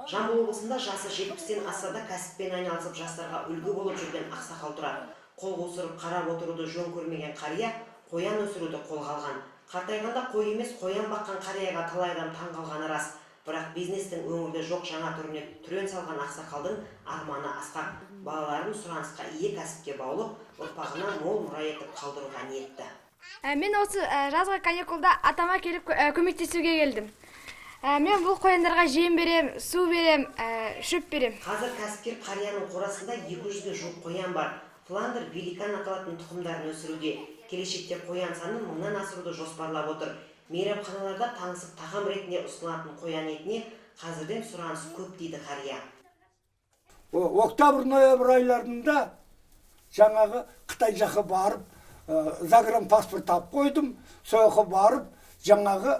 Жамбыл облысында жасы 70-тен асса да кәсіппен айналысып жастарға үлгі болып жүрген ақсақал тұрады. Қол қусырып қарап отыруды жөн көрмеген қария қоян өсіруді қолға алған. Қартайғанда қой емес қоян баққан қарияға талай адам таң қалғаны рас. Бірақ бизнестің өңірде жоқ жаңа түріне түрен салған ақсақалдың арманы асқақ. Балаларын сұранысқа ие кәсіпке баулып, ұрпағына мол мұра етіп қалдыруға ниетті. Мен осы жазғы каникулда атама келіп көмектесуге келдім. Мен бұл қояндарға жем берем, су берем, шөп берем. Қазір кәсіпкер қарияның қорасында 200-ге жуық қоян бар. Фландер великан аталатын тұқымдарын өсіруде. Келешекте қоян санын 1000-нан асыруды жоспарлап отыр. Мейрамханаларда таңсық тағам ретінде ұсынылатын қоян етіне қазірден сұраныс көп дейді қария. Октябрь-ноябрь айларында жаңағы Қытай жаққа барып, загранпаспорт алып қойдым. Сояққа барып, жаңағы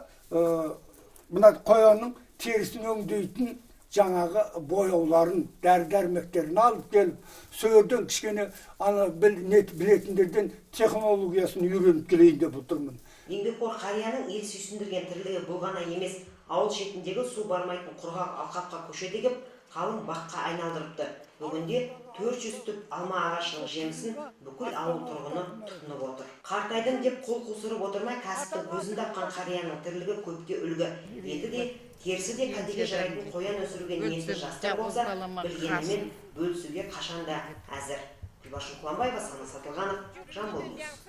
мына қоянның терісін өңдейтін жаңағы бояуларын, дәрі-дәрмектерін алып келіп, сөйерден кішкене білетіндерден технологиясын үйреніп келейін деп отырмын. Еңбекқор қарияның ел сүйсіндірген тірлігі бұл ғана емес, ауыл шетіндегі су бармайтын құрғақ алқапқа көшет егіп, қалың баққа айналдырыпты. Бүгінде 400 түп алма ағашының жемісін бүкіл ауыл тұрғыны тұтынып отыр. Қартайдым деп қол қусырып отырмай, кәсіптің көзін тапқан қарияның тірлігі көпке үлгі. Еті де, терісі де кәдеге жарайтын қоян өсіруге ниетті жастар болса, білгенімен бөлісуге қашанда әзір. Гүлбаршын Құланбаева, Сана Сатылғанов, Жамбыл облысы.